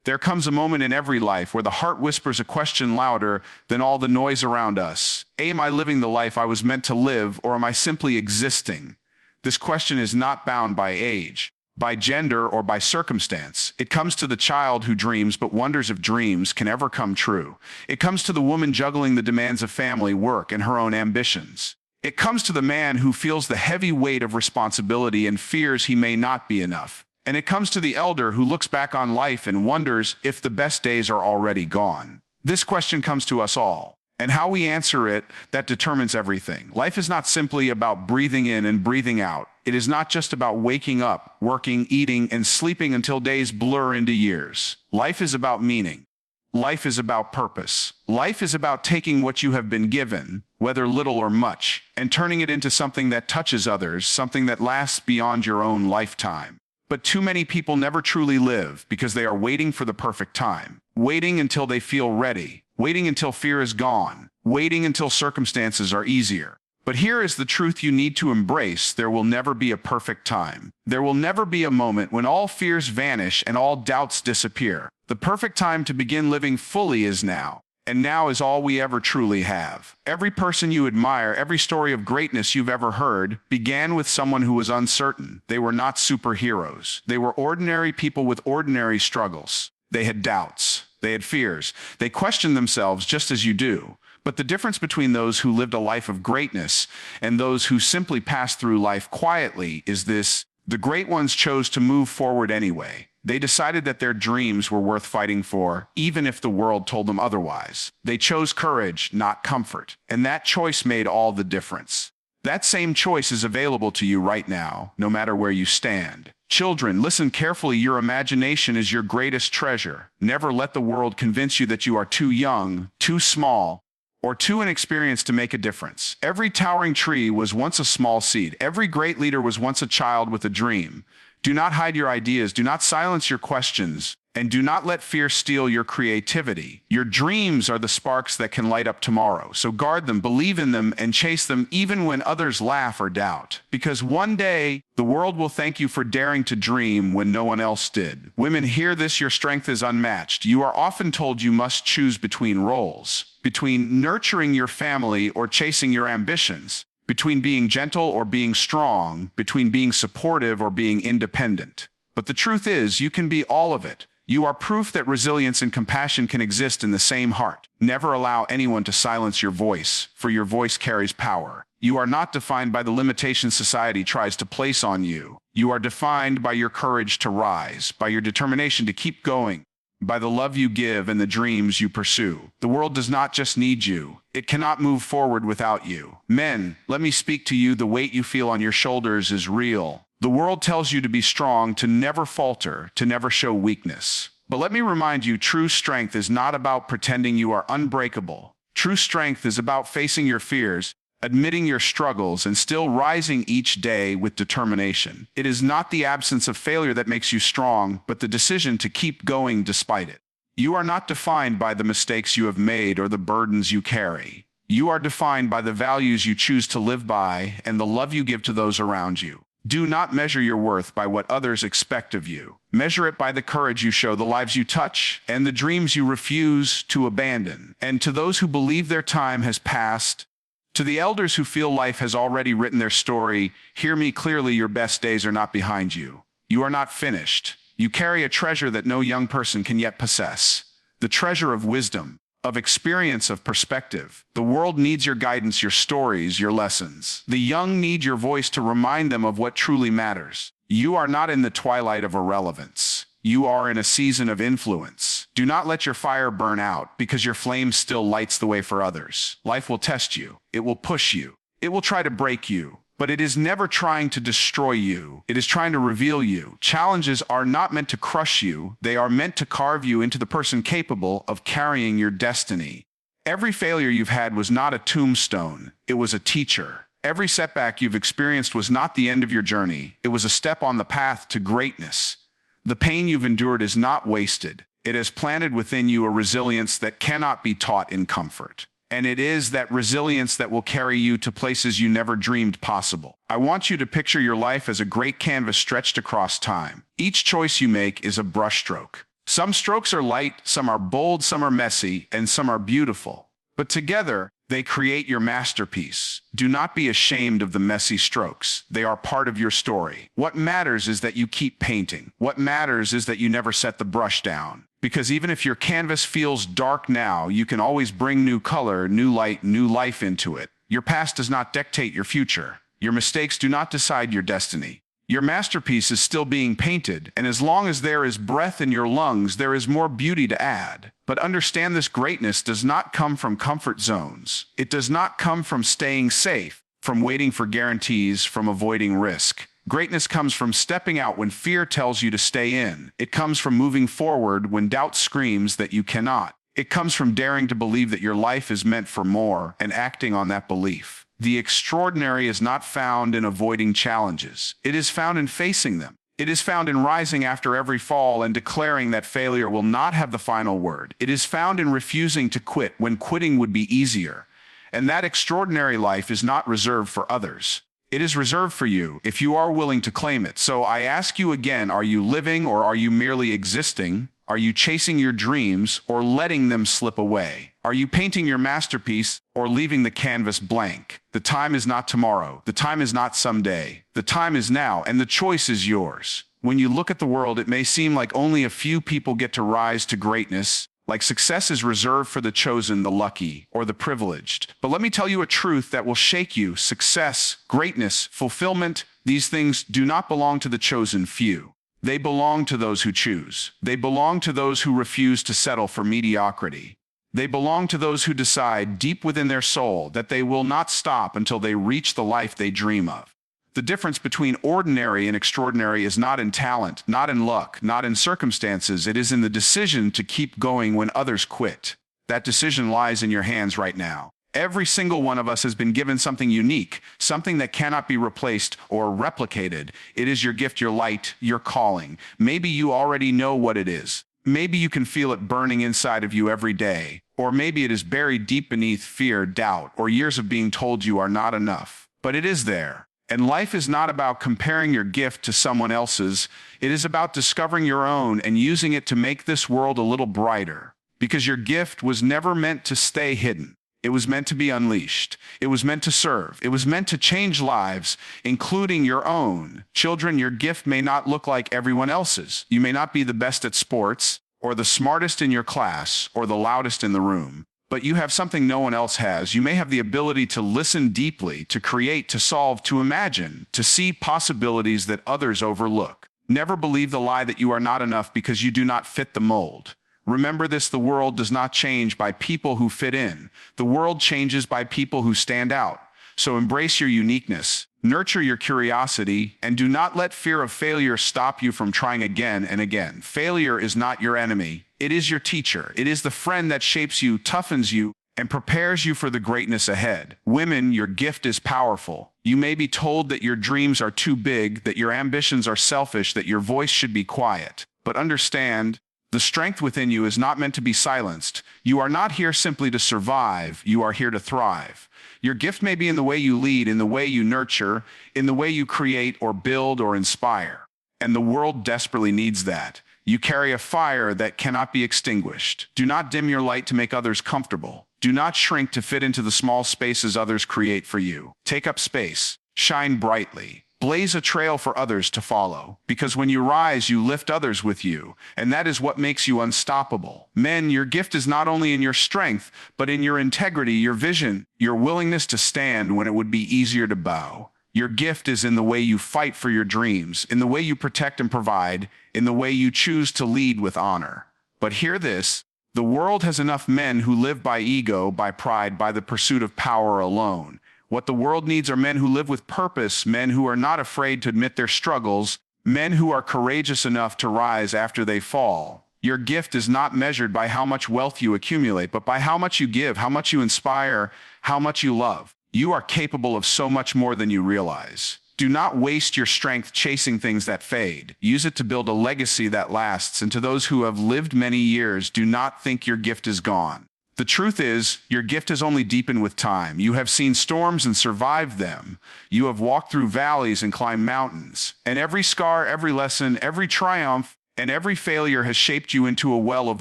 There comes a moment in every life where the heart whispers a question louder than all the noise around us. Am I living the life I was meant to live, or am I simply existing? This question is not bound by age, by gender, or by circumstance. It comes to the child who dreams but wonders if dreams can ever come true. It comes to the woman juggling the demands of family, work, and her own ambitions. It comes to the man who feels the heavy weight of responsibility and fears he may not be enough. And it comes to the elder who looks back on life and wonders if the best days are already gone. This question comes to us all, and how we answer it, that determines everything. Life is not simply about breathing in and breathing out. It is not just about waking up, working, eating, and sleeping until days blur into years. Life is about meaning. Life is about purpose. Life is about taking what you have been given, whether little or much, and turning it into something that touches others, something that lasts beyond your own lifetime. But too many people never truly live because they are waiting for the perfect time, waiting until they feel ready, waiting until fear is gone, waiting until circumstances are easier. But here is the truth you need to embrace: there will never be a perfect time. There will never be a moment when all fears vanish and all doubts disappear. The perfect time to begin living fully is now. And now is all we ever truly have. Every person you admire, every story of greatness you've ever heard, began with someone who was uncertain. They were not superheroes. They were ordinary people with ordinary struggles. They had doubts. They had fears. They questioned themselves just as you do. But the difference between those who lived a life of greatness and those who simply passed through life quietly is this: the great ones chose to move forward anyway. They decided that their dreams were worth fighting for, even if the world told them otherwise. They chose courage, not comfort, and that choice made all the difference. That same choice is available to you right now, no matter where you stand. Children, listen carefully. Your imagination is your greatest treasure. Never let the world convince you that you are too young, too small, or too inexperienced to make a difference. Every towering tree was once a small seed. Every great leader was once a child with a dream. Do not hide your ideas, do not silence your questions, and do not let fear steal your creativity. Your dreams are the sparks that can light up tomorrow, so guard them, believe in them, and chase them even when others laugh or doubt. Because one day, the world will thank you for daring to dream when no one else did. Women, hear this: your strength is unmatched. You are often told you must choose between roles, between nurturing your family or chasing your ambitions, between being gentle or being strong, between being supportive or being independent. But the truth is, you can be all of it. You are proof that resilience and compassion can exist in the same heart. Never allow anyone to silence your voice, for your voice carries power. You are not defined by the limitations society tries to place on you. You are defined by your courage to rise, by your determination to keep going, by the love you give and the dreams you pursue. The world does not just need you. It cannot move forward without you. Men, let me speak to you. The weight you feel on your shoulders is real. The world tells you to be strong, to never falter, to never show weakness. But let me remind you, true strength is not about pretending you are unbreakable. True strength is about facing your fears, admitting your struggles, and still rising each day with determination. It is not the absence of failure that makes you strong, but the decision to keep going despite it. You are not defined by the mistakes you have made or the burdens you carry. You are defined by the values you choose to live by and the love you give to those around you. Do not measure your worth by what others expect of you. Measure it by the courage you show, the lives you touch, and the dreams you refuse to abandon. And to those who believe their time has passed, to the elders who feel life has already written their story, hear me clearly: your best days are not behind you. You are not finished. You carry a treasure that no young person can yet possess. The treasure of wisdom, of experience, of perspective. The world needs your guidance, your stories, your lessons. The young need your voice to remind them of what truly matters. You are not in the twilight of irrelevance. You are in a season of influence. Do not let your fire burn out, because your flame still lights the way for others. Life will test you. It will push you. It will try to break you. But it is never trying to destroy you. It is trying to reveal you. Challenges are not meant to crush you. They are meant to carve you into the person capable of carrying your destiny. Every failure you've had was not a tombstone. It was a teacher. Every setback you've experienced was not the end of your journey. It was a step on the path to greatness. The pain you've endured is not wasted. It has planted within you a resilience that cannot be taught in comfort. And it is that resilience that will carry you to places you never dreamed possible. I want you to picture your life as a great canvas stretched across time. Each choice you make is a brushstroke. Some strokes are light, some are bold, some are messy, and some are beautiful. But together, they create your masterpiece. Do not be ashamed of the messy strokes. They are part of your story. What matters is that you keep painting. What matters is that you never set the brush down. Because even if your canvas feels dark now, you can always bring new color, new light, new life into it. Your past does not dictate your future. Your mistakes do not decide your destiny. Your masterpiece is still being painted, and as long as there is breath in your lungs, there is more beauty to add. But understand, this greatness does not come from comfort zones. It does not come from staying safe, from waiting for guarantees, from avoiding risk. Greatness comes from stepping out when fear tells you to stay in. It comes from moving forward when doubt screams that you cannot. It comes from daring to believe that your life is meant for more and acting on that belief. The extraordinary is not found in avoiding challenges. It is found in facing them. It is found in rising after every fall and declaring that failure will not have the final word. It is found in refusing to quit when quitting would be easier. And that extraordinary life is not reserved for others. It is reserved for you if you are willing to claim it. So I ask you again, are you living or are you merely existing? Are you chasing your dreams or letting them slip away? Are you painting your masterpiece or leaving the canvas blank? The time is not tomorrow. The time is not someday. The time is now, and the choice is yours. When you look at the world, it may seem like only a few people get to rise to greatness, like success is reserved for the chosen, the lucky, or the privileged. But let me tell you a truth that will shake you. Success, greatness, fulfillment, these things do not belong to the chosen few. They belong to those who choose. They belong to those who refuse to settle for mediocrity. They belong to those who decide deep within their soul that they will not stop until they reach the life they dream of. The difference between ordinary and extraordinary is not in talent, not in luck, not in circumstances. It is in the decision to keep going when others quit. That decision lies in your hands right now. Every single one of us has been given something unique, something that cannot be replaced or replicated. It is your gift, your light, your calling. Maybe you already know what it is. Maybe you can feel it burning inside of you every day. Or maybe it is buried deep beneath fear, doubt, or years of being told you are not enough. But it is there. And life is not about comparing your gift to someone else's. It is about discovering your own and using it to make this world a little brighter. Because your gift was never meant to stay hidden. It was meant to be unleashed. It was meant to serve. It was meant to change lives, including your own. Children, your gift may not look like everyone else's. You may not be the best at sports, or the smartest in your class, or the loudest in the room. But you have something no one else has. You may have the ability to listen deeply, to create, to solve, to imagine, to see possibilities that others overlook. Never believe the lie that you are not enough because you do not fit the mold. Remember this, the world does not change by people who fit in. The world changes by people who stand out. So embrace your uniqueness, nurture your curiosity, and do not let fear of failure stop you from trying again and again. Failure is not your enemy. It is your teacher. It is the friend that shapes you, toughens you, and prepares you for the greatness ahead. Women, your gift is powerful. You may be told that your dreams are too big, that your ambitions are selfish, that your voice should be quiet. But understand, the strength within you is not meant to be silenced. You are not here simply to survive. You are here to thrive. Your gift may be in the way you lead, in the way you nurture, in the way you create or build or inspire. And the world desperately needs that. You carry a fire that cannot be extinguished. Do not dim your light to make others comfortable. Do not shrink to fit into the small spaces others create for you. Take up space. Shine brightly. Blaze a trail for others to follow, because when you rise, you lift others with you, and that is what makes you unstoppable. Men, your gift is not only in your strength, but in your integrity, your vision, your willingness to stand when it would be easier to bow. Your gift is in the way you fight for your dreams, in the way you protect and provide, in the way you choose to lead with honor. But hear this, the world has enough men who live by ego, by pride, by the pursuit of power alone. What the world needs are men who live with purpose, men who are not afraid to admit their struggles, men who are courageous enough to rise after they fall. Your gift is not measured by how much wealth you accumulate, but by how much you give, how much you inspire, how much you love. You are capable of so much more than you realize. Do not waste your strength chasing things that fade. Use it to build a legacy that lasts. And to those who have lived many years, do not think your gift is gone. The truth is, your gift has only deepened with time. You have seen storms and survived them. You have walked through valleys and climbed mountains. And every scar, every lesson, every triumph, And every failure has shaped you into a well of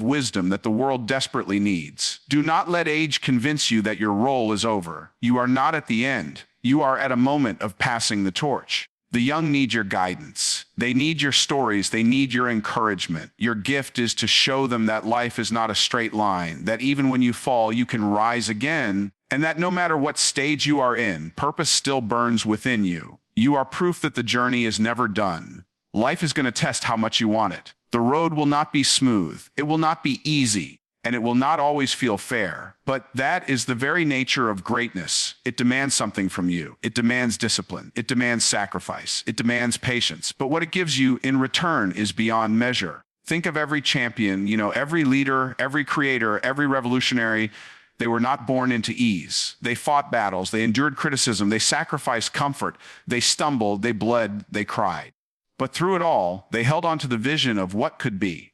wisdom that the world desperately needs. Do not let age convince you that your role is over. You are not at the end. You are at a moment of passing the torch. The young need your guidance. They need your stories. They need your encouragement. Your gift is to show them that life is not a straight line, that even when you fall, you can rise again, and that no matter what stage you are in, purpose still burns within you. You are proof that the journey is never done. Life is going to test how much you want it. The road will not be smooth. It will not be easy. And it will not always feel fair. But that is the very nature of greatness. It demands something from you. It demands discipline. It demands sacrifice. It demands patience. But what it gives you in return is beyond measure. Think of every champion, every leader, every creator, every revolutionary. They were not born into ease. They fought battles. They endured criticism. They sacrificed comfort. They stumbled. They bled. They cried. But through it all, they held on to the vision of what could be.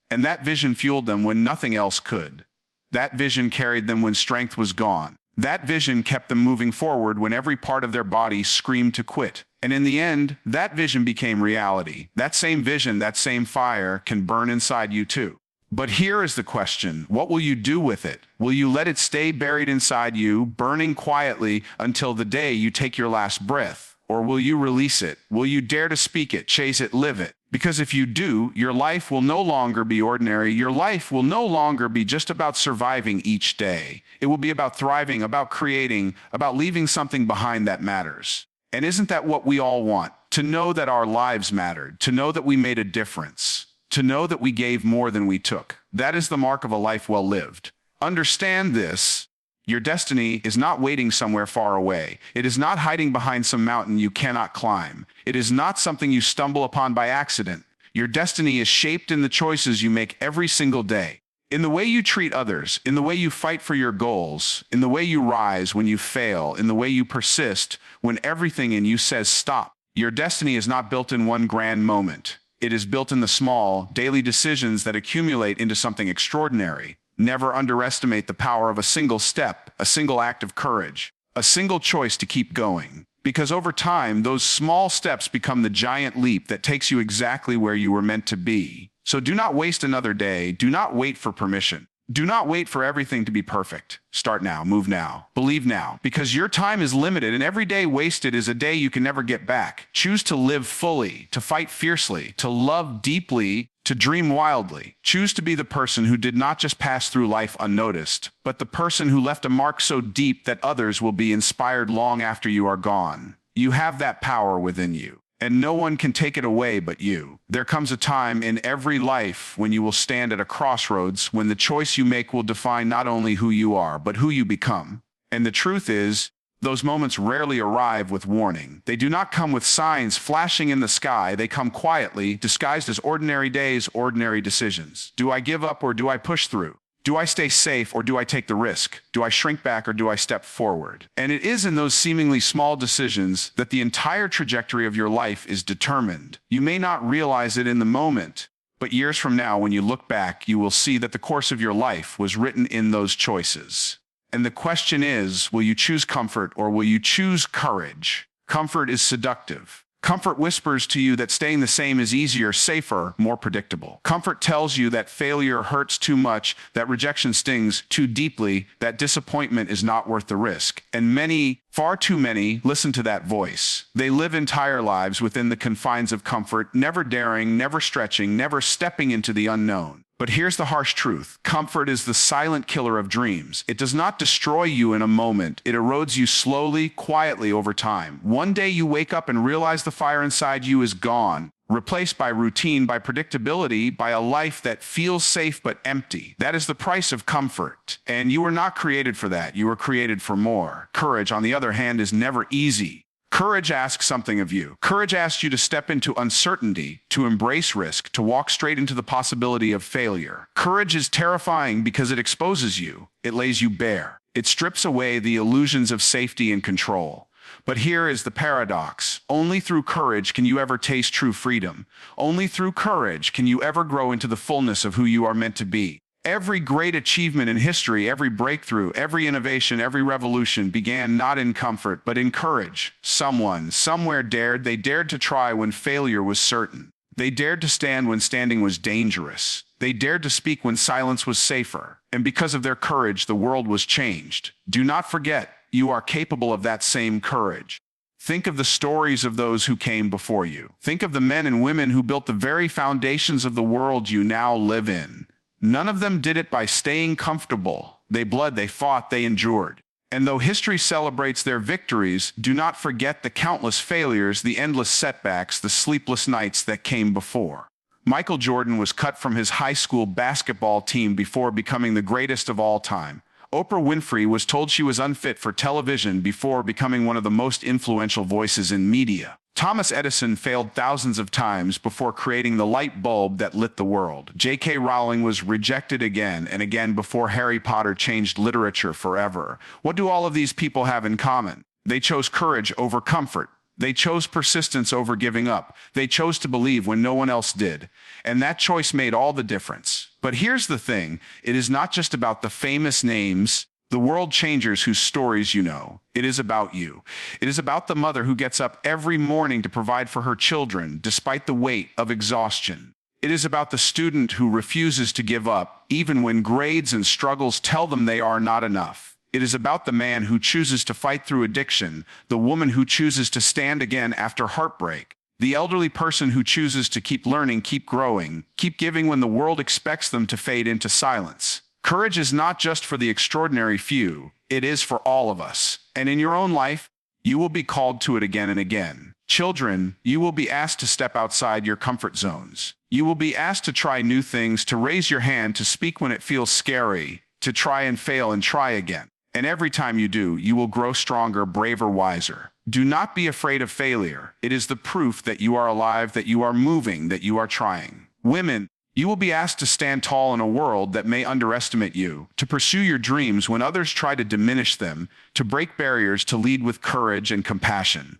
And that vision fueled them when nothing else could. That vision carried them when strength was gone. That vision kept them moving forward when every part of their body screamed to quit. And in the end, that vision became reality. That same vision, that same fire can burn inside you too. But here is the question: what will you do with it? Will you let it stay buried inside you, burning quietly until the day you take your last breath? Or will you release it? Will you dare to speak it, chase it, live it? Because if you do, your life will no longer be ordinary. Your life will no longer be just about surviving each day. It will be about thriving, about creating, about leaving something behind that matters. And isn't that what we all want? To know that our lives mattered, to know that we made a difference, to know that we gave more than we took. That is the mark of a life well lived. Understand this. Your destiny is not waiting somewhere far away. It is not hiding behind some mountain you cannot climb. It is not something you stumble upon by accident. Your destiny is shaped in the choices you make every single day. In the way you treat others, in the way you fight for your goals, in the way you rise when you fail, in the way you persist when everything in you says stop. Your destiny is not built in one grand moment. It is built in the small, daily decisions that accumulate into something extraordinary. Never underestimate the power of a single step, a single act of courage, a single choice to keep going. Because over time, those small steps become the giant leap that takes you exactly where you were meant to be. So do not waste another day. Do not wait for permission. Do not wait for everything to be perfect. Start now, move now, believe now, because your time is limited and every day wasted is a day you can never get back. Choose to live fully, to fight fiercely, to love deeply, to dream wildly. Choose to be the person who did not just pass through life unnoticed, but the person who left a mark so deep that others will be inspired long after you are gone. You have that power within you, and no one can take it away but you. There comes a time in every life when you will stand at a crossroads, when the choice you make will define not only who you are, but who you become. And the truth is, those moments rarely arrive with warning. They do not come with signs flashing in the sky. They come quietly, disguised as ordinary days, ordinary decisions. Do I give up or do I push through? Do I stay safe or do I take the risk? Do I shrink back or do I step forward? And it is in those seemingly small decisions that the entire trajectory of your life is determined. You may not realize it in the moment, but years from now, when you look back, you will see that the course of your life was written in those choices. And the question is, will you choose comfort or will you choose courage? Comfort is seductive. Comfort whispers to you that staying the same is easier, safer, more predictable. Comfort tells you that failure hurts too much, that rejection stings too deeply, that disappointment is not worth the risk. And many, far too many, listen to that voice. They live entire lives within the confines of comfort, never daring, never stretching, never stepping into the unknown. But here's the harsh truth. Comfort is the silent killer of dreams. It does not destroy you in a moment. It erodes you slowly, quietly over time. One day you wake up and realize the fire inside you is gone, replaced by routine, by predictability, by a life that feels safe but empty. That is the price of comfort. And you were not created for that. You were created for more. Courage, on the other hand, is never easy. Courage asks something of you. Courage asks you to step into uncertainty, to embrace risk, to walk straight into the possibility of failure. Courage is terrifying because it exposes you. It lays you bare. It strips away the illusions of safety and control. But here is the paradox. Only through courage can you ever taste true freedom. Only through courage can you ever grow into the fullness of who you are meant to be. Every great achievement in history, every breakthrough, every innovation, every revolution began not in comfort, but in courage. Someone, somewhere dared. They dared to try when failure was certain. They dared to stand when standing was dangerous. They dared to speak when silence was safer. And because of their courage, the world was changed. Do not forget, you are capable of that same courage. Think of the stories of those who came before you. Think of the men and women who built the very foundations of the world you now live in. None of them did it by staying comfortable. They bled, they fought, they endured. And though history celebrates their victories, do not forget the countless failures, the endless setbacks, the sleepless nights that came before. Michael Jordan was cut from his high school basketball team before becoming the greatest of all time. Oprah Winfrey was told she was unfit for television before becoming one of the most influential voices in media. Thomas Edison failed thousands of times before creating the light bulb that lit the world. J.K. Rowling was rejected again and again before Harry Potter changed literature forever. What do all of these people have in common? They chose courage over comfort. They chose persistence over giving up. They chose to believe when no one else did. And that choice made all the difference. But here's the thing. It is not just about the famous names, the world changers whose stories you know. It is about you. It is about the mother who gets up every morning to provide for her children despite the weight of exhaustion. It is about the student who refuses to give up even when grades and struggles tell them they are not enough. It is about the man who chooses to fight through addiction, the woman who chooses to stand again after heartbreak, the elderly person who chooses to keep learning, keep growing, keep giving when the world expects them to fade into silence. Courage is not just for the extraordinary few, it is for all of us. And in your own life, you will be called to it again and again. Children, you will be asked to step outside your comfort zones. You will be asked to try new things, to raise your hand, to speak when it feels scary, to try and fail and try again. And every time you do, you will grow stronger, braver, wiser. Do not be afraid of failure. It is the proof that you are alive, that you are moving, that you are trying. Women, you will be asked to stand tall in a world that may underestimate you, to pursue your dreams when others try to diminish them, to break barriers, to lead with courage and compassion.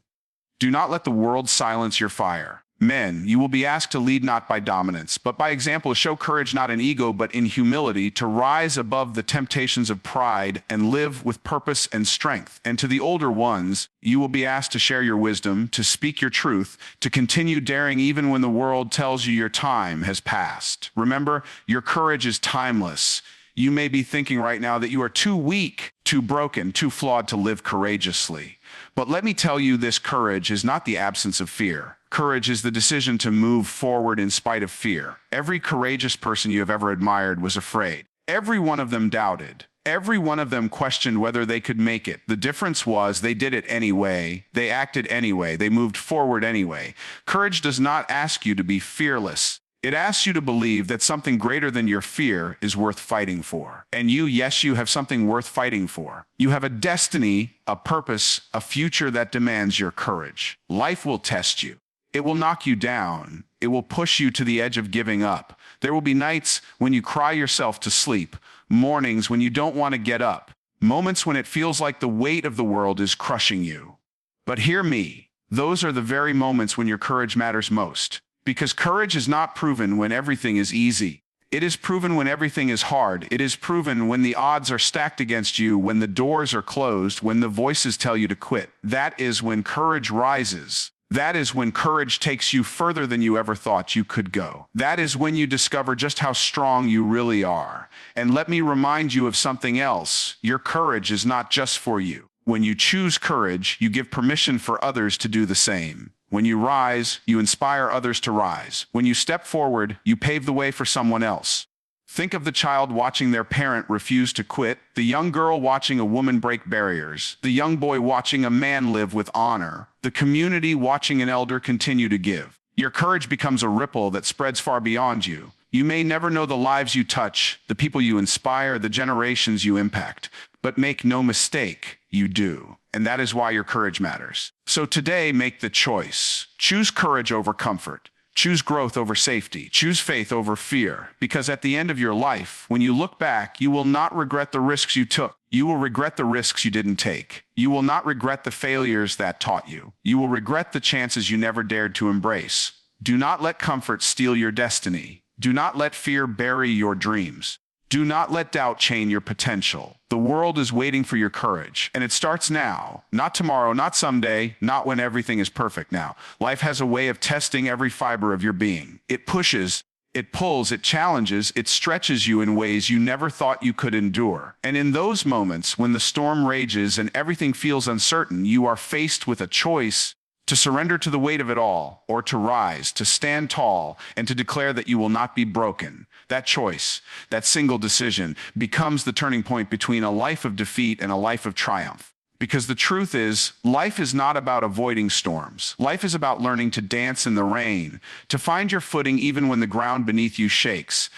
Do not let the world silence your fire. Men, you will be asked to lead not by dominance, but by example, to show courage not in ego, but in humility, to rise above the temptations of pride and live with purpose and strength. And to the older ones, you will be asked to share your wisdom, to speak your truth, to continue daring even when the world tells you your time has passed. Remember, your courage is timeless. You may be thinking right now that you are too weak, too broken, too flawed to live courageously. But let me tell you, this courage is not the absence of fear. Courage is the decision to move forward in spite of fear. Every courageous person you have ever admired was afraid. Every one of them doubted. Every one of them questioned whether they could make it. The difference was they did it anyway. They acted anyway. They moved forward anyway. Courage does not ask you to be fearless. It asks you to believe that something greater than your fear is worth fighting for. And you, yes, you have something worth fighting for. You have a destiny, a purpose, a future that demands your courage. Life will test you. It will knock you down. It will push you to the edge of giving up. There will be nights when you cry yourself to sleep, mornings when you don't want to get up, moments when it feels like the weight of the world is crushing you. But hear me, those are the very moments when your courage matters most. Because courage is not proven when everything is easy. It is proven when everything is hard. It is proven when the odds are stacked against you, when the doors are closed, when the voices tell you to quit. That is when courage rises. That is when courage takes you further than you ever thought you could go. That is when you discover just how strong you really are. And let me remind you of something else. Your courage is not just for you. When you choose courage, you give permission for others to do the same. When you rise, you inspire others to rise. When you step forward, you pave the way for someone else. Think of the child watching their parent refuse to quit, the young girl watching a woman break barriers, the young boy watching a man live with honor, the community watching an elder continue to give. Your courage becomes a ripple that spreads far beyond you. You may never know the lives you touch, the people you inspire, the generations you impact, but make no mistake, you do. And that is why your courage matters. So today, make the choice. Choose courage over comfort. Choose growth over safety. Choose faith over fear. Because at the end of your life, when you look back, you will not regret the risks you took. You will regret the risks you didn't take. You will not regret the failures that taught you. You will regret the chances you never dared to embrace. Do not let comfort steal your destiny. Do not let fear bury your dreams. Do not let doubt chain your potential. The world is waiting for your courage, and it starts now. Not tomorrow, not someday, not when everything is perfect now. Life has a way of testing every fiber of your being. It pushes, it pulls, it challenges, it stretches you in ways you never thought you could endure. And in those moments, when the storm rages and everything feels uncertain, you are faced with a choice: to surrender to the weight of it all, or to rise, to stand tall, and to declare that you will not be broken. That choice, that single decision, becomes the turning point between a life of defeat and a life of triumph. Because the truth is, life is not about avoiding storms. Life is about learning to dance in the rain, to find your footing even when the ground beneath you shakes,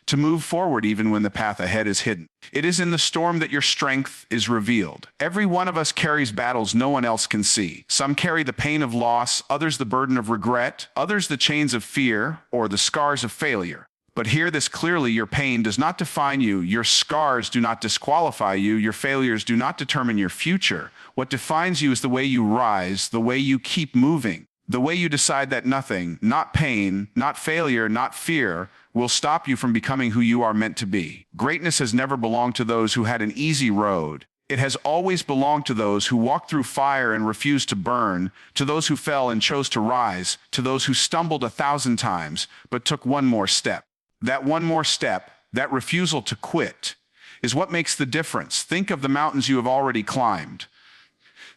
to move forward even when the path ahead is hidden. It is in the storm that your strength is revealed. Every one of us carries battles no one else can see. Some carry the pain of loss, others the burden of regret, others the chains of fear or the scars of failure. But hear this clearly: your pain does not define you, your scars do not disqualify you, your failures do not determine your future. What defines you is the way you rise, the way you keep moving, the way you decide that nothing, not pain, not failure, not fear, will stop you from becoming who you are meant to be. Greatness has never belonged to those who had an easy road. It has always belonged to those who walked through fire and refused to burn, to those who fell and chose to rise, to those who stumbled 1,000 times but took one more step. That one more step, that refusal to quit, is what makes the difference. Think of the mountains you have already climbed.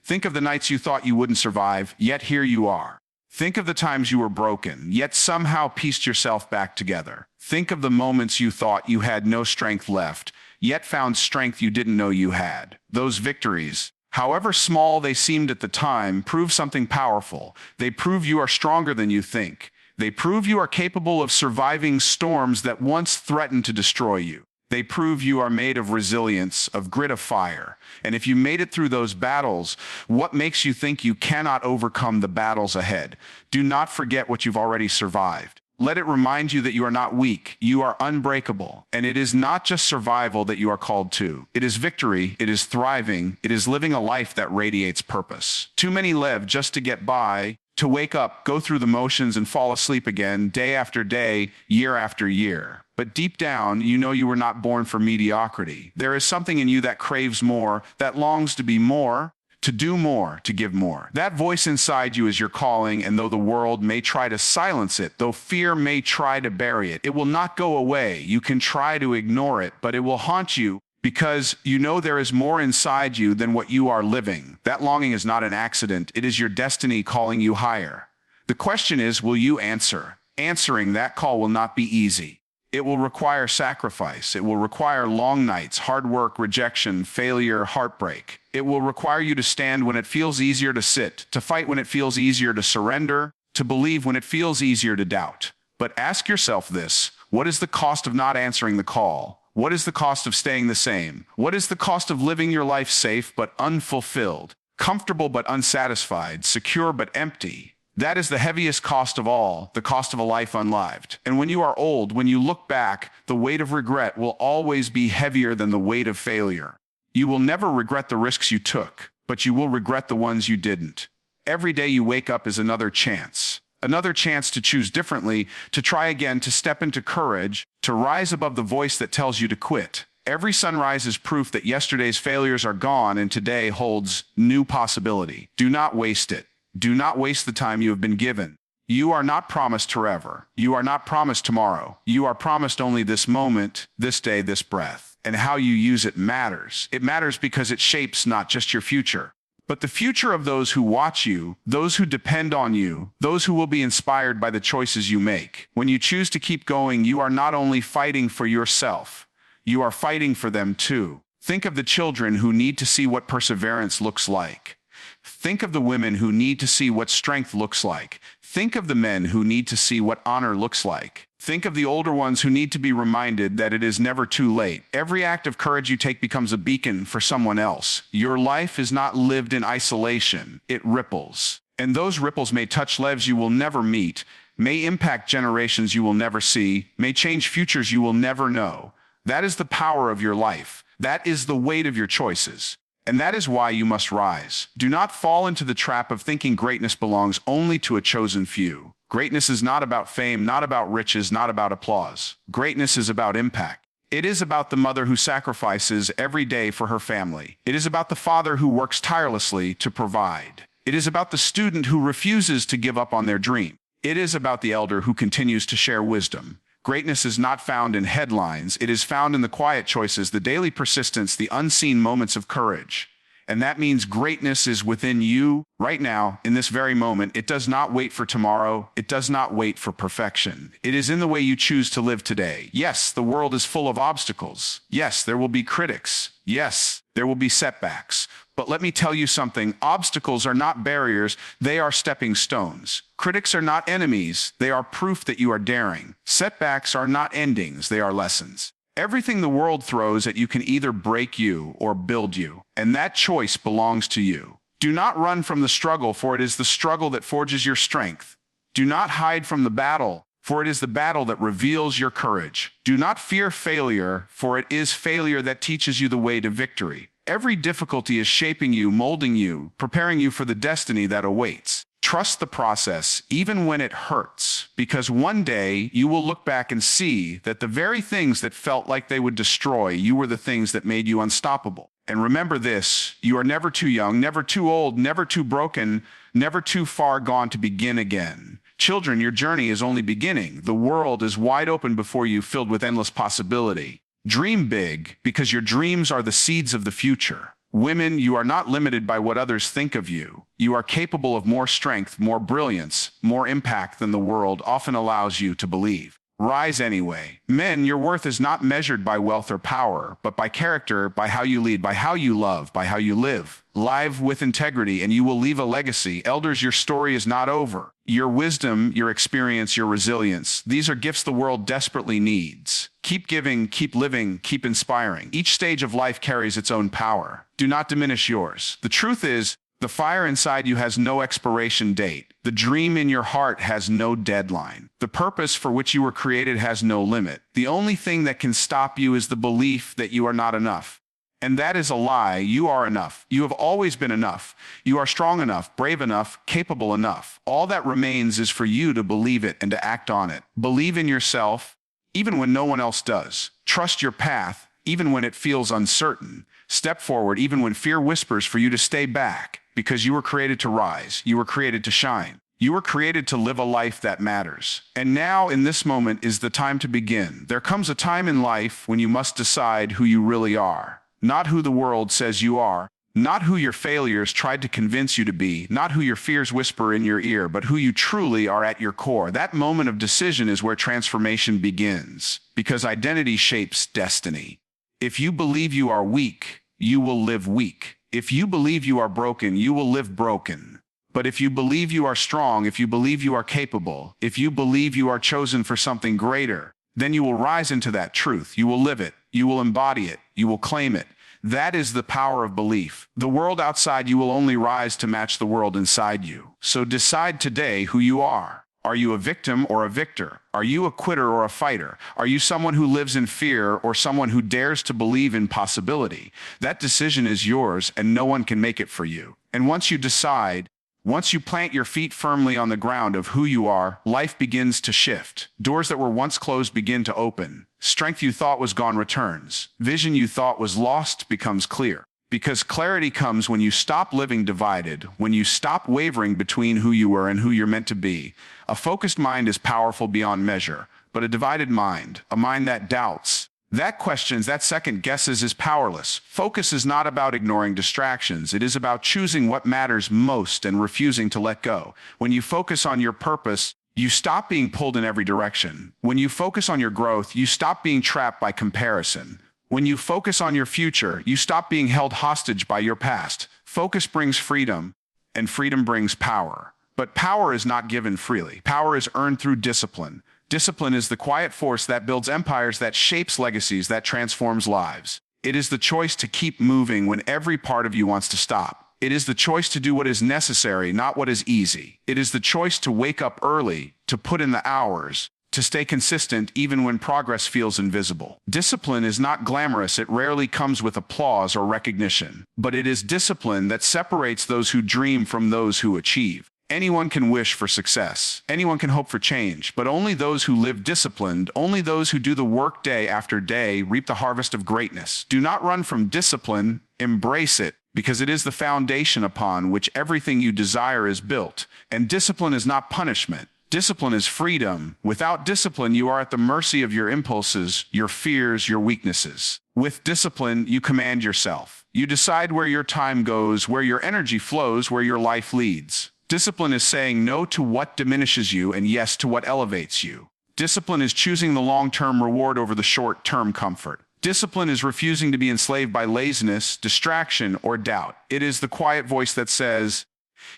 Think of the nights you thought you wouldn't survive, yet here you are. Think of the times you were broken, yet somehow pieced yourself back together. Think of the moments you thought you had no strength left, yet found strength you didn't know you had. Those victories, however small they seemed at the time, prove something powerful. They prove you are stronger than you think. They prove you are capable of surviving storms that once threatened to destroy you. They prove you are made of resilience, of grit, of fire. And if you made it through those battles, what makes you think you cannot overcome the battles ahead? Do not forget what you've already survived. Let it remind you that you are not weak, you are unbreakable. And it is not just survival that you are called to. It is victory, it is thriving, it is living a life that radiates purpose. Too many live just to get by, to wake up, go through the motions, and fall asleep again, day after day, year after year. But deep down, you know you were not born for mediocrity. There is something in you that craves more, that longs to be more, to do more, to give more. That voice inside you is your calling, and though the world may try to silence it, though fear may try to bury it, it will not go away. You can try to ignore it, but it will haunt you, because you know there is more inside you than what you are living. That longing is not an accident. It is your destiny calling you higher. The question is, will you answer? Answering that call will not be easy. It will require sacrifice. It will require long nights, hard work, rejection, failure, heartbreak. It will require you to stand when it feels easier to sit, to fight when it feels easier to surrender, to believe when it feels easier to doubt. But ask yourself this: what is the cost of not answering the call? What is the cost of staying the same? What is the cost of living your life safe but unfulfilled, comfortable but unsatisfied, secure but empty? That is the heaviest cost of all, the cost of a life unlived. And when you are old, when you look back, the weight of regret will always be heavier than the weight of failure. You will never regret the risks you took, but you will regret the ones you didn't. Every day you wake up is another chance. Another chance to choose differently, to try again, to step into courage, to rise above the voice that tells you to quit. Every sunrise is proof that yesterday's failures are gone and today holds new possibility. Do not waste it. Do not waste the time you have been given. You are not promised forever. You are not promised tomorrow. You are promised only this moment, this day, this breath. And how you use it matters. It matters because it shapes not just your future, but the future of those who watch you, those who depend on you, those who will be inspired by the choices you make. When you choose to keep going, you are not only fighting for yourself, you are fighting for them too. Think of the children who need to see what perseverance looks like. Think of the women who need to see what strength looks like. Think of the men who need to see what honor looks like. Think of the older ones who need to be reminded that it is never too late. Every act of courage you take becomes a beacon for someone else. Your life is not lived in isolation. It ripples. And those ripples may touch lives you will never meet, may impact generations you will never see, may change futures you will never know. That is the power of your life. That is the weight of your choices. And that is why you must rise. Do not fall into the trap of thinking greatness belongs only to a chosen few. Greatness is not about fame, not about riches, not about applause. Greatness is about impact. It is about the mother who sacrifices every day for her family. It is about the father who works tirelessly to provide. It is about the student who refuses to give up on their dream. It is about the elder who continues to share wisdom. Greatness is not found in headlines. It is found in the quiet choices, the daily persistence, the unseen moments of courage. And that means greatness is within you right now, in this very moment. It does not wait for tomorrow. It does not wait for perfection. It is in the way you choose to live today. Yes, the world is full of obstacles. Yes, there will be critics. Yes, there will be setbacks. But let me tell you something. Obstacles are not barriers. They are stepping stones. Critics are not enemies. They are proof that you are daring. Setbacks are not endings. They are lessons. Everything the world throws at you can either break you or build you, and that choice belongs to you. Do not run from the struggle, for it is the struggle that forges your strength. Do not hide from the battle, for it is the battle that reveals your courage. Do not fear failure, for it is failure that teaches you the way to victory. Every difficulty is shaping you, molding you, preparing you for the destiny that awaits. Trust the process, even when it hurts, because one day you will look back and see that the very things that felt like they would destroy you were the things that made you unstoppable. And remember this, you are never too young, never too old, never too broken, never too far gone to begin again. Children, your journey is only beginning. The world is wide open before you, filled with endless possibility. Dream big, because your dreams are the seeds of the future. Women, you are not limited by what others think of you. You are capable of more strength, more brilliance, more impact than the world often allows you to believe. Rise anyway. Men, your worth is not measured by wealth or power, but by character, by how you lead, by how you love, by how you live. Live with integrity and you will leave a legacy. Elders, your story is not over. Your wisdom, your experience, your resilience, these are gifts the world desperately needs. Keep giving, keep living, keep inspiring. Each stage of life carries its own power. Do not diminish yours. The truth is, the fire inside you has no expiration date. The dream in your heart has no deadline. The purpose for which you were created has no limit. The only thing that can stop you is the belief that you are not enough. And that is a lie. You are enough. You have always been enough. You are strong enough, brave enough, capable enough. All that remains is for you to believe it and to act on it. Believe in yourself, even when no one else does. Trust your path, even when it feels uncertain. Step forward, even when fear whispers for you to stay back, because you were created to rise. You were created to shine. You were created to live a life that matters. And now, in this moment, is the time to begin. There comes a time in life when you must decide who you really are. Not who the world says you are, not who your failures tried to convince you to be, not who your fears whisper in your ear, but who you truly are at your core. That moment of decision is where transformation begins, because identity shapes destiny. If you believe you are weak, you will live weak. If you believe you are broken, you will live broken. But if you believe you are strong, if you believe you are capable, if you believe you are chosen for something greater, then you will rise into that truth. You will live it. You will embody it. You will claim it. That is the power of belief. The world outside you will only rise to match the world inside you. So decide today who you are. Are you a victim or a victor? Are you a quitter or a fighter? Are you someone who lives in fear or someone who dares to believe in possibility? That decision is yours and no one can make it for you. And once you decide, once you plant your feet firmly on the ground of who you are, life begins to shift. Doors that were once closed begin to open. Strength you thought was gone returns. Vision you thought was lost becomes clear. Because clarity comes when you stop living divided, when you stop wavering between who you were and who you're meant to be. A focused mind is powerful beyond measure, but a divided mind, a mind that doubts, that questions, that second guesses, is powerless. Focus is not about ignoring distractions. It is about choosing what matters most and refusing to let go. When you focus on your purpose, you stop being pulled in every direction. When you focus on your growth, you stop being trapped by comparison. When you focus on your future, you stop being held hostage by your past. Focus brings freedom, and freedom brings power. But power is not given freely. Power is earned through discipline. Discipline is the quiet force that builds empires, that shapes legacies, that transforms lives. It is the choice to keep moving when every part of you wants to stop. It is the choice to do what is necessary, not what is easy. It is the choice to wake up early, to put in the hours, to stay consistent even when progress feels invisible. Discipline is not glamorous. It rarely comes with applause or recognition. But it is discipline that separates those who dream from those who achieve. Anyone can wish for success. Anyone can hope for change, but only those who live disciplined, only those who do the work day after day reap the harvest of greatness. Do not run from discipline, embrace it, because it is the foundation upon which everything you desire is built. And discipline is not punishment. Discipline is freedom. Without discipline, you are at the mercy of your impulses, your fears, your weaknesses. With discipline, you command yourself. You decide where your time goes, where your energy flows, where your life leads. Discipline is saying no to what diminishes you and yes to what elevates you. Discipline is choosing the long-term reward over the short-term comfort. Discipline is refusing to be enslaved by laziness, distraction, or doubt. It is the quiet voice that says,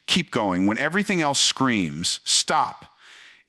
keep going when everything else screams, stop.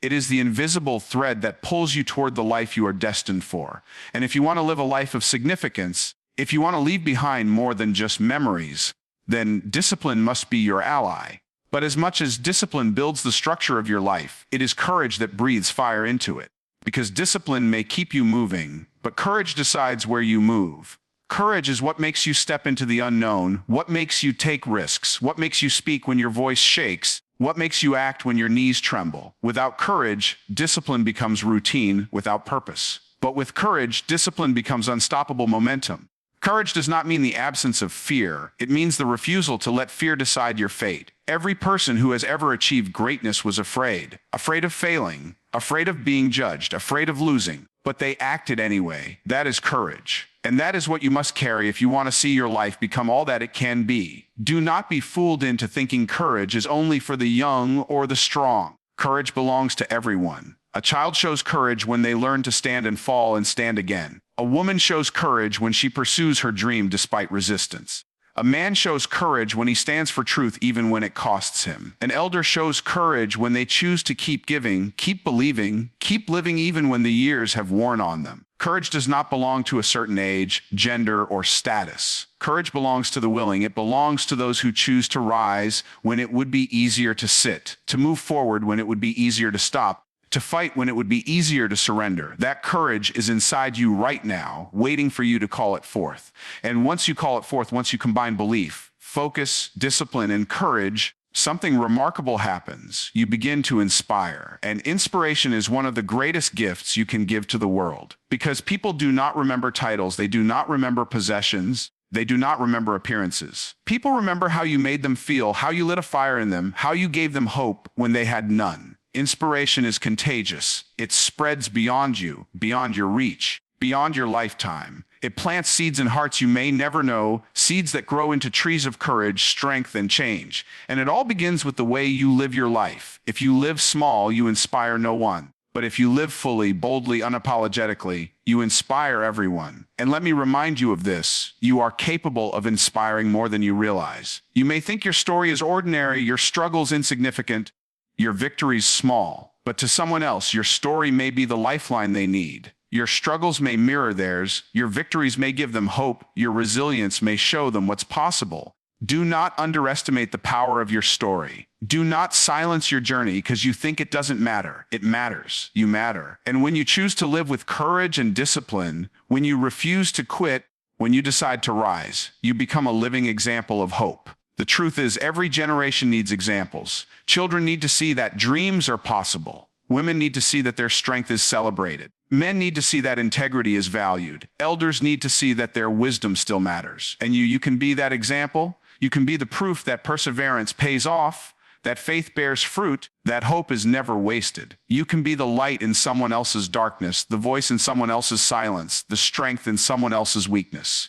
It is the invisible thread that pulls you toward the life you are destined for. And if you want to live a life of significance, if you want to leave behind more than just memories, then discipline must be your ally. But as much as discipline builds the structure of your life, it is courage that breathes fire into it. Because discipline may keep you moving, but courage decides where you move. Courage is what makes you step into the unknown, what makes you take risks, what makes you speak when your voice shakes, what makes you act when your knees tremble. Without courage, discipline becomes routine without purpose. But with courage, discipline becomes unstoppable momentum. Courage does not mean the absence of fear. It means the refusal to let fear decide your fate. Every person who has ever achieved greatness was afraid. Afraid of failing, afraid of being judged, afraid of losing. But they acted anyway. That is courage. And that is what you must carry if you want to see your life become all that it can be. Do not be fooled into thinking courage is only for the young or the strong. Courage belongs to everyone. A child shows courage when they learn to stand and fall and stand again. A woman shows courage when she pursues her dream despite resistance. A man shows courage when he stands for truth even when it costs him. An elder shows courage when they choose to keep giving, keep believing, keep living even when the years have worn on them. Courage does not belong to a certain age, gender, or status. Courage belongs to the willing. It belongs to those who choose to rise when it would be easier to sit, to move forward when it would be easier to stop, to fight when it would be easier to surrender. That courage is inside you right now, waiting for you to call it forth. And once you call it forth, once you combine belief, focus, discipline, and courage, something remarkable happens. You begin to inspire. And inspiration is one of the greatest gifts you can give to the world. Because people do not remember titles. They do not remember possessions. They do not remember appearances. People remember how you made them feel, how you lit a fire in them, how you gave them hope when they had none. Inspiration is contagious. It spreads beyond you, beyond your reach, beyond your lifetime. It plants seeds in hearts you may never know, seeds that grow into trees of courage, strength, and change. And it all begins with the way you live your life. If you live small, you inspire no one. But if you live fully, boldly, unapologetically, you inspire everyone. And let me remind you of this. You are capable of inspiring more than you realize. You may think your story is ordinary, your struggles insignificant, your victories small, but to someone else, your story may be the lifeline they need. Your struggles may mirror theirs, your victories may give them hope, your resilience may show them what's possible. Do not underestimate the power of your story. Do not silence your journey because you think it doesn't matter. It matters. You matter. And when you choose to live with courage and discipline, when you refuse to quit, when you decide to rise, you become a living example of hope. The truth is, every generation needs examples. Children need to see that dreams are possible. Women need to see that their strength is celebrated. Men need to see that integrity is valued. Elders need to see that their wisdom still matters. And you can be that example. You can be the proof that perseverance pays off, that faith bears fruit, that hope is never wasted. You can be the light in someone else's darkness, the voice in someone else's silence, the strength in someone else's weakness.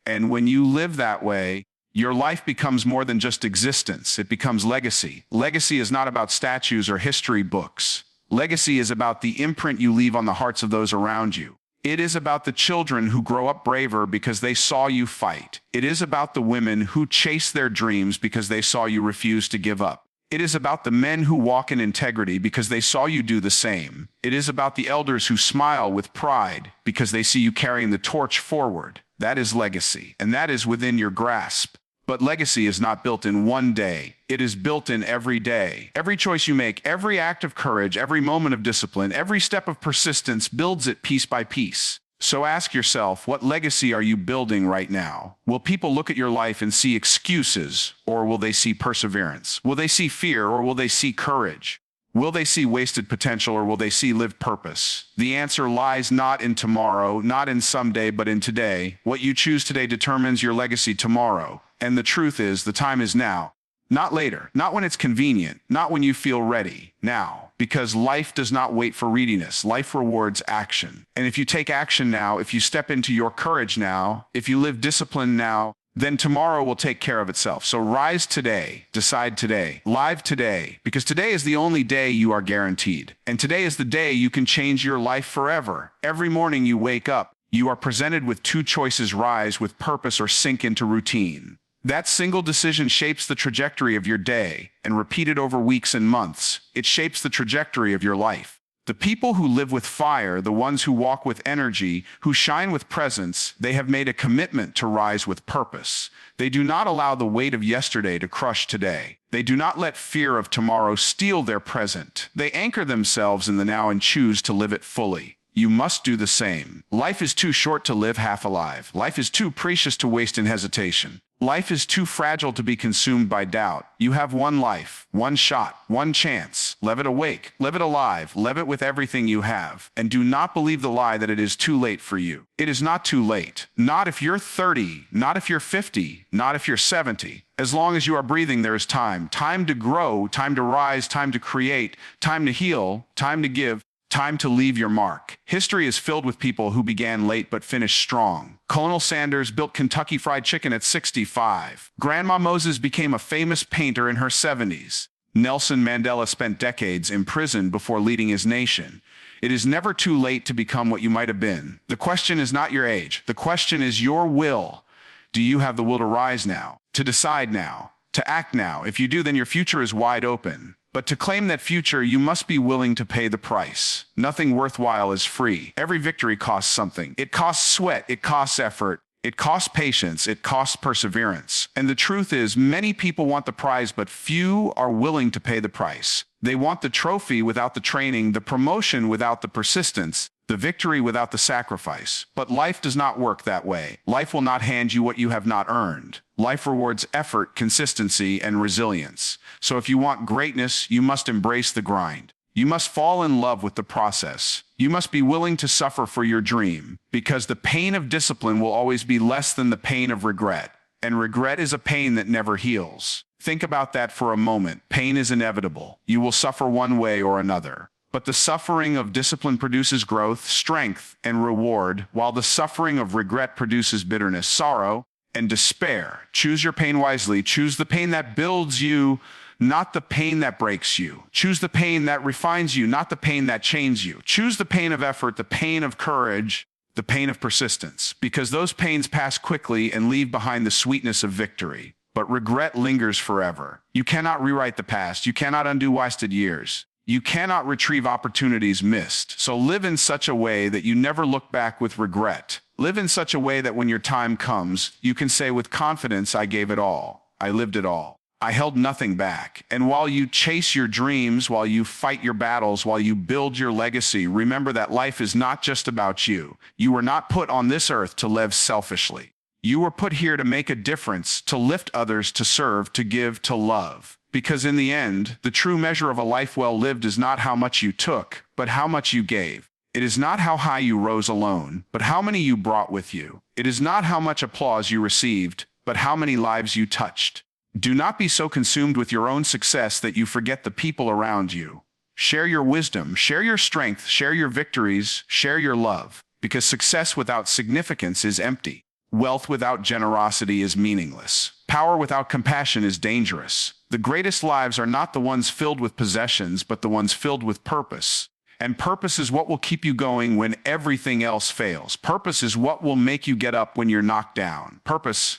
And when you live that way, your life becomes more than just existence. It becomes legacy. Legacy is not about statues or history books. Legacy is about the imprint you leave on the hearts of those around you. It is about the children who grow up braver because they saw you fight. It is about the women who chase their dreams because they saw you refuse to give up. It is about the men who walk in integrity because they saw you do the same. It is about the elders who smile with pride because they see you carrying the torch forward. That is legacy, and that is within your grasp. But legacy is not built in one day. It is built in every day. Every choice you make, every act of courage, every moment of discipline, every step of persistence builds it piece by piece. So ask yourself, what legacy are you building right now? Will people look at your life and see excuses, or will they see perseverance? Will they see fear, or will they see courage? Will they see wasted potential, or will they see lived purpose? The answer lies not in tomorrow, not in someday, but in today. What you choose today determines your legacy tomorrow. And the truth is, the time is now. Not later, not when it's convenient, not when you feel ready, now. Because life does not wait for readiness. Life rewards action. And if you take action now, if you step into your courage now, if you live discipline now, then tomorrow will take care of itself. So rise today, decide today, live today, because today is the only day you are guaranteed. And today is the day you can change your life forever. Every morning you wake up, you are presented with two choices: rise with purpose or sink into routine. That single decision shapes the trajectory of your day, and repeated over weeks and months, it shapes the trajectory of your life. The people who live with fire, the ones who walk with energy, who shine with presence, they have made a commitment to rise with purpose. They do not allow the weight of yesterday to crush today. They do not let fear of tomorrow steal their present. They anchor themselves in the now and choose to live it fully. You must do the same. Life is too short to live half alive. Life is too precious to waste in hesitation. Life is too fragile to be consumed by doubt. You have one life, one shot, one chance. Live it awake, live it alive, live it with everything you have. And do not believe the lie that it is too late for you. It is not too late. Not if you're 30, not if you're 50, not if you're 70. As long as you are breathing, there is time. Time to grow, time to rise, time to create, time to heal, time to give. Time to leave your mark. History is filled with people who began late but finished strong. Colonel Sanders built Kentucky Fried Chicken at 65. Grandma Moses became a famous painter in her 70s. Nelson Mandela spent decades imprisoned before leading his nation. It is never too late to become what you might have been. The question is not your age. The question is your will. Do you have the will to rise now, to decide now, to act now? If you do, then your future is wide open. But to claim that future, you must be willing to pay the price. Nothing worthwhile is free. Every victory costs something. It costs sweat, it costs effort, it costs patience, it costs perseverance. And the truth is, many people want the prize, but few are willing to pay the price. They want the trophy without the training, the promotion without the persistence, the victory without the sacrifice. But life does not work that way. Life will not hand you what you have not earned. Life rewards effort, consistency, and resilience. So if you want greatness, you must embrace the grind. You must fall in love with the process. You must be willing to suffer for your dream, because the pain of discipline will always be less than the pain of regret. And regret is a pain that never heals. Think about that for a moment. Pain is inevitable. You will suffer one way or another. But the suffering of discipline produces growth, strength, and reward, while the suffering of regret produces bitterness, sorrow, and despair. Choose your pain wisely. Choose the pain that builds you, not the pain that breaks you. Choose the pain that refines you, not the pain that chains you. Choose the pain of effort, the pain of courage, the pain of persistence, because those pains pass quickly and leave behind the sweetness of victory. But regret lingers forever. You cannot rewrite the past. You cannot undo wasted years. You cannot retrieve opportunities missed. So live in such a way that you never look back with regret. Live in such a way that when your time comes, you can say with confidence, I gave it all. I lived it all. I held nothing back. And while you chase your dreams, while you fight your battles, while you build your legacy, remember that life is not just about you. You were not put on this earth to live selfishly. You were put here to make a difference, to lift others, to serve, to give, to love. Because in the end, the true measure of a life well lived is not how much you took, but how much you gave. It is not how high you rose alone, but how many you brought with you. It is not how much applause you received, but how many lives you touched. Do not be so consumed with your own success that you forget the people around you. Share your wisdom, share your strength, share your victories, share your love, because success without significance is empty. Wealth without generosity is meaningless. Power without compassion is dangerous. The greatest lives are not the ones filled with possessions, but the ones filled with purpose. And purpose is what will keep you going when everything else fails. Purpose is what will make you get up when you're knocked down. Purpose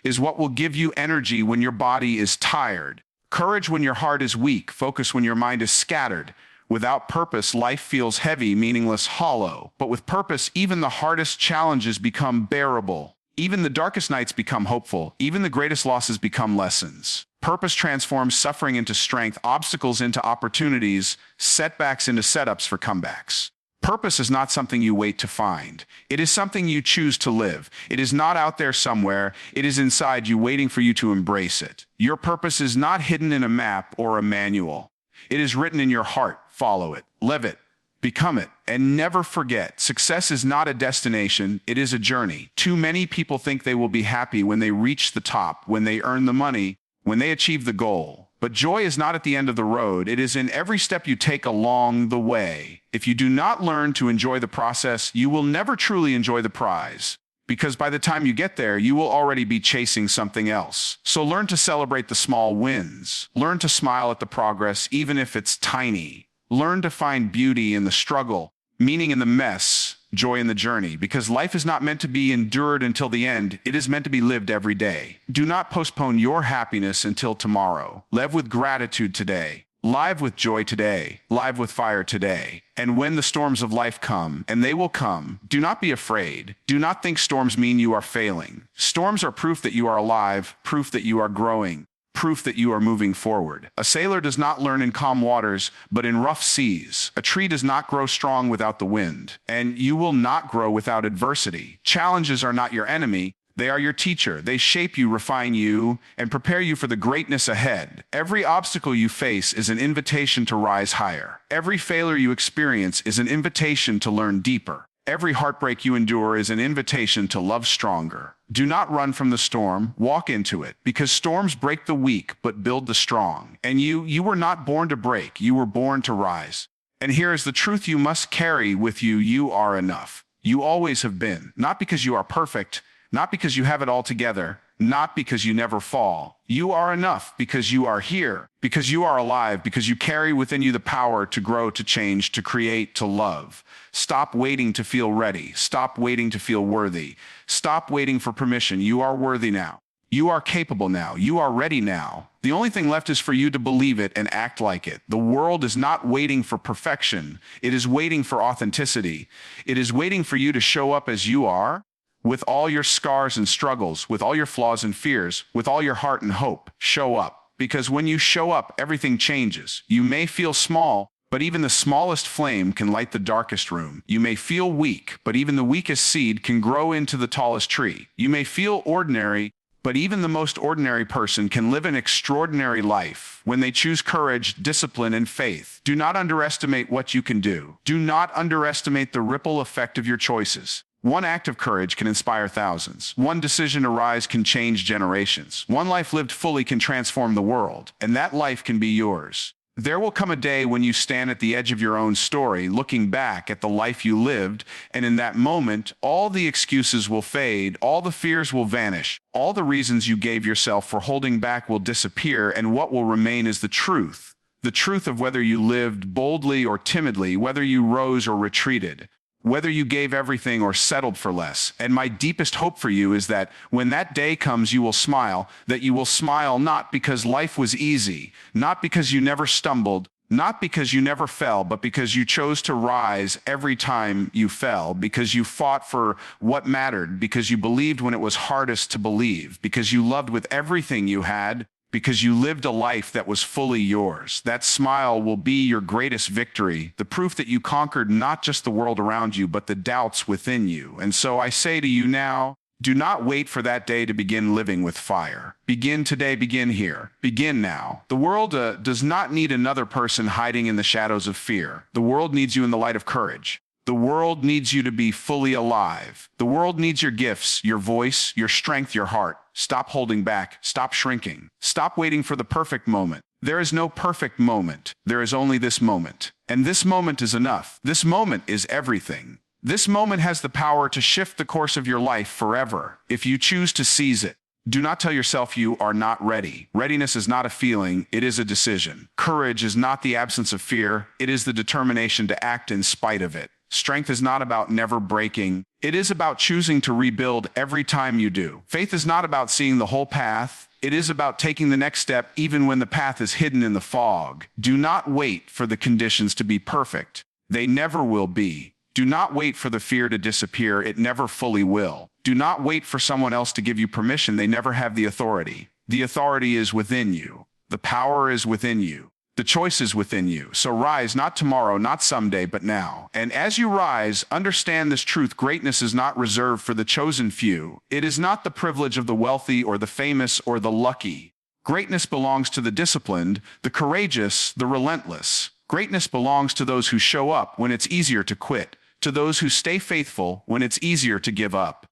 is what will give you energy when your body is tired. Courage when your heart is weak. Focus when your mind is scattered. Without purpose, life feels heavy, meaningless, hollow. But with purpose, even the hardest challenges become bearable. Even the darkest nights become hopeful. Even the greatest losses become lessons. Purpose transforms suffering into strength, obstacles into opportunities, setbacks into setups for comebacks. Purpose is not something you wait to find. It is something you choose to live. It is not out there somewhere. It is inside you, waiting for you to embrace it. Your purpose is not hidden in a map or a manual. It is written in your heart. Follow it, live it, become it, and never forget, success is not a destination, it is a journey. Too many people think they will be happy when they reach the top, when they earn the money, when they achieve the goal. But joy is not at the end of the road, it is in every step you take along the way. If you do not learn to enjoy the process, you will never truly enjoy the prize. Because by the time you get there, you will already be chasing something else. So learn to celebrate the small wins. Learn to smile at the progress, even if it's tiny. Learn to find beauty in the struggle, meaning in the mess, joy in the journey, because life is not meant to be endured until the end. It is meant to be lived every day. Do not postpone your happiness until tomorrow. Live with gratitude today. Live with joy today. Live with fire today. And when the storms of life come, and they will come, do not be afraid. Do not think storms mean you are failing. Storms are proof that you are alive, proof that you are growing, proof that you are moving forward. A sailor does not learn in calm waters, but in rough seas. A tree does not grow strong without the wind, and you will not grow without adversity. Challenges are not your enemy. They are your teacher. They shape you, refine you, and prepare you for the greatness ahead. Every obstacle you face is an invitation to rise higher. Every failure you experience is an invitation to learn deeper. Every heartbreak you endure is an invitation to love stronger. Do not run from the storm, walk into it, because storms break the weak but build the strong. And you were not born to break, you were born to rise. And here is the truth you must carry with you: you are enough. You always have been, not because you are perfect, not because you have it all together, not because you never fall. You are enough because you are here, because you are alive, because you carry within you the power to grow, to change, to create, to love. Stop waiting to feel ready. Stop waiting to feel worthy. Stop waiting for permission. You are worthy now. You are capable now. You are ready now. The only thing left is for you to believe it and act like it. The world is not waiting for perfection. It is waiting for authenticity. It is waiting for you to show up as you are, with all your scars and struggles, with all your flaws and fears, with all your heart and hope. Show up. Because when you show up, everything changes. You may feel small, but even the smallest flame can light the darkest room. You may feel weak, but even the weakest seed can grow into the tallest tree. You may feel ordinary, but even the most ordinary person can live an extraordinary life when they choose courage, discipline, and faith. Do not underestimate what you can do. Do not underestimate the ripple effect of your choices. One act of courage can inspire thousands. One decision to rise can change generations. One life lived fully can transform the world, and that life can be yours. There will come a day when you stand at the edge of your own story, looking back at the life you lived, and in that moment, all the excuses will fade, all the fears will vanish, all the reasons you gave yourself for holding back will disappear, and what will remain is the truth. The truth of whether you lived boldly or timidly, whether you rose or retreated, whether you gave everything or settled for less. And my deepest hope for you is that when that day comes, you will smile, that you will smile not because life was easy, not because you never stumbled, not because you never fell, but because you chose to rise every time you fell, because you fought for what mattered, because you believed when it was hardest to believe, because you loved with everything you had, because you lived a life that was fully yours. That smile will be your greatest victory, the proof that you conquered not just the world around you, but the doubts within you. And so I say to you now, do not wait for that day to begin living with fire. Begin today, begin here. Begin now. The world does not need another person hiding in the shadows of fear. The world needs you in the light of courage. The world needs you to be fully alive. The world needs your gifts, your voice, your strength, your heart. Stop holding back. Stop shrinking. Stop waiting for the perfect moment. There is no perfect moment. There is only this moment. And this moment is enough. This moment is everything. This moment has the power to shift the course of your life forever, if you choose to seize it. Do not tell yourself you are not ready. Readiness is not a feeling, it is a decision. Courage is not the absence of fear, it is the determination to act in spite of it. Strength is not about never breaking. It is about choosing to rebuild every time you do. Faith is not about seeing the whole path. It is about taking the next step even when the path is hidden in the fog. Do not wait for the conditions to be perfect. They never will be. Do not wait for the fear to disappear. It never fully will. Do not wait for someone else to give you permission. They never have the authority. The authority is within you. The power is within you. The choice is within you. So rise, not tomorrow, not someday, but now. And as you rise, understand this truth: greatness is not reserved for the chosen few. It is not the privilege of the wealthy or the famous or the lucky. Greatness belongs to the disciplined, the courageous, the relentless. Greatness belongs to those who show up when it's easier to quit, to those who stay faithful when it's easier to give up,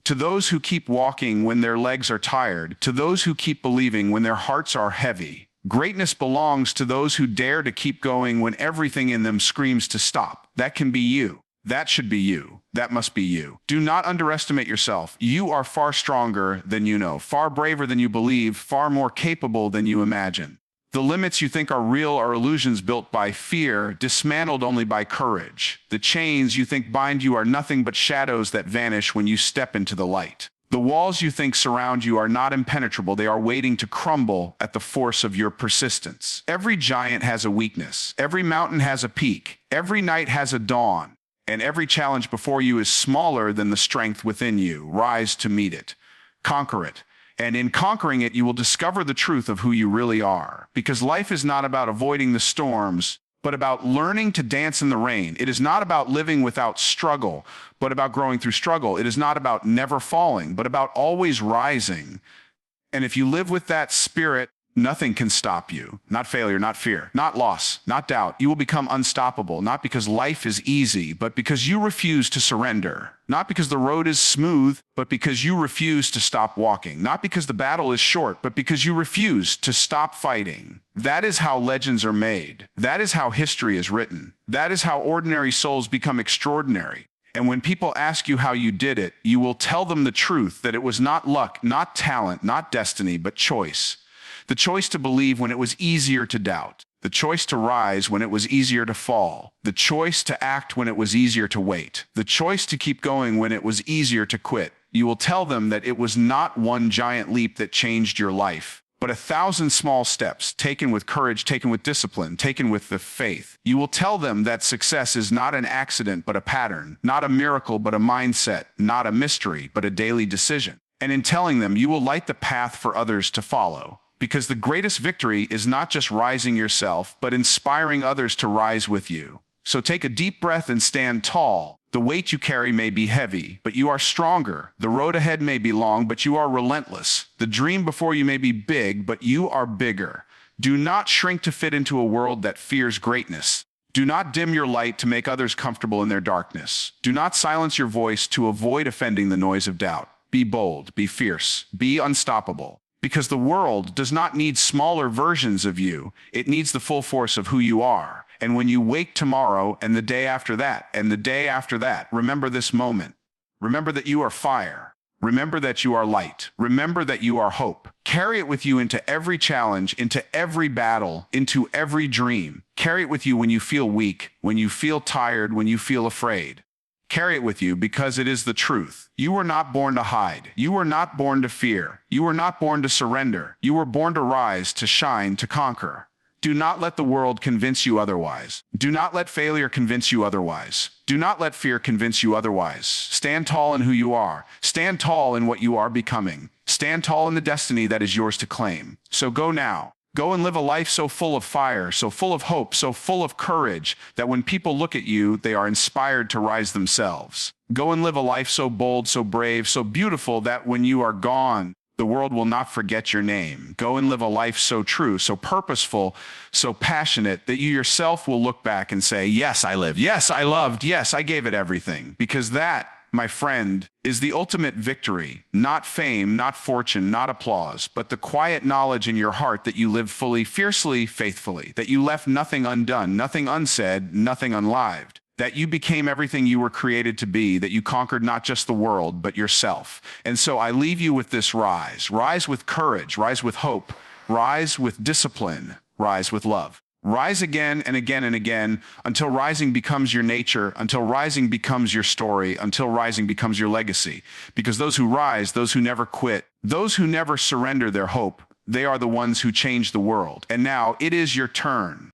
to those who keep walking when their legs are tired, to those who keep believing when their hearts are heavy. Greatness belongs to those who dare to keep going when everything in them screams to stop. That can be you. That should be you. That must be you. Do not underestimate yourself. You are far stronger than you know, far braver than you believe, far more capable than you imagine. The limits you think are real are illusions built by fear, dismantled only by courage. The chains you think bind you are nothing but shadows that vanish when you step into the light. The walls you think surround you are not impenetrable. They are waiting to crumble at the force of your persistence. Every giant has a weakness. Every mountain has a peak. Every night has a dawn. And every challenge before you is smaller than the strength within you. Rise to meet it. Conquer it. And in conquering it, you will discover the truth of who you really are. Because life is not about avoiding the storms, but about learning to dance in the rain. It is not about living without struggle, but about growing through struggle. It is not about never falling, but about always rising. And if you live with that spirit, nothing can stop you. Not failure, not fear, not loss, not doubt. You will become unstoppable, not because life is easy, but because you refuse to surrender. Not because the road is smooth, but because you refuse to stop walking. Not because the battle is short, but because you refuse to stop fighting. That is how legends are made. That is how history is written. That is how ordinary souls become extraordinary. And when people ask you how you did it, you will tell them the truth, that it was not luck, not talent, not destiny, but choice. The choice to believe when it was easier to doubt. The choice to rise when it was easier to fall. The choice to act when it was easier to wait. The choice to keep going when it was easier to quit. You will tell them that it was not one giant leap that changed your life, but 1,000 small steps, taken with courage, taken with discipline, taken with the faith. You will tell them that success is not an accident, but a pattern, not a miracle, but a mindset, not a mystery, but a daily decision. And in telling them, you will light the path for others to follow. Because the greatest victory is not just rising yourself, but inspiring others to rise with you. So take a deep breath and stand tall. The weight you carry may be heavy, but you are stronger. The road ahead may be long, but you are relentless. The dream before you may be big, but you are bigger. Do not shrink to fit into a world that fears greatness. Do not dim your light to make others comfortable in their darkness. Do not silence your voice to avoid offending the noise of doubt. Be bold, be fierce, be unstoppable. Because the world does not need smaller versions of you. It needs the full force of who you are. And when you wake tomorrow and the day after that and the day after that, remember this moment. Remember that you are fire. Remember that you are light. Remember that you are hope. Carry it with you into every challenge, into every battle, into every dream. Carry it with you when you feel weak, when you feel tired, when you feel afraid. Carry it with you because it is the truth. You were not born to hide. You were not born to fear. You were not born to surrender. You were born to rise, to shine, to conquer. Do not let the world convince you otherwise. Do not let failure convince you otherwise. Do not let fear convince you otherwise. Stand tall in who you are. Stand tall in what you are becoming. Stand tall in the destiny that is yours to claim. So go now. Go and live a life so full of fire, so full of hope, so full of courage, that when people look at you, they are inspired to rise themselves. Go and live a life so bold, so brave, so beautiful that when you are gone, the world will not forget your name. Go and live a life so true, so purposeful, so passionate, that you yourself will look back and say, yes, I lived. Yes, I loved. Yes, I gave it everything. Because that, my friend, is the ultimate victory. Not fame, not fortune, not applause, but the quiet knowledge in your heart that you lived fully, fiercely, faithfully, that you left nothing undone, nothing unsaid, nothing unlived, that you became everything you were created to be, that you conquered not just the world, but yourself. And so I leave you with this rise. Rise with courage, rise with hope, rise with discipline, rise with love. Rise again and again and again until rising becomes your nature, until rising becomes your story, until rising becomes your legacy. Because those who rise, those who never quit, those who never surrender their hope, they are the ones who change the world. And now it is your turn.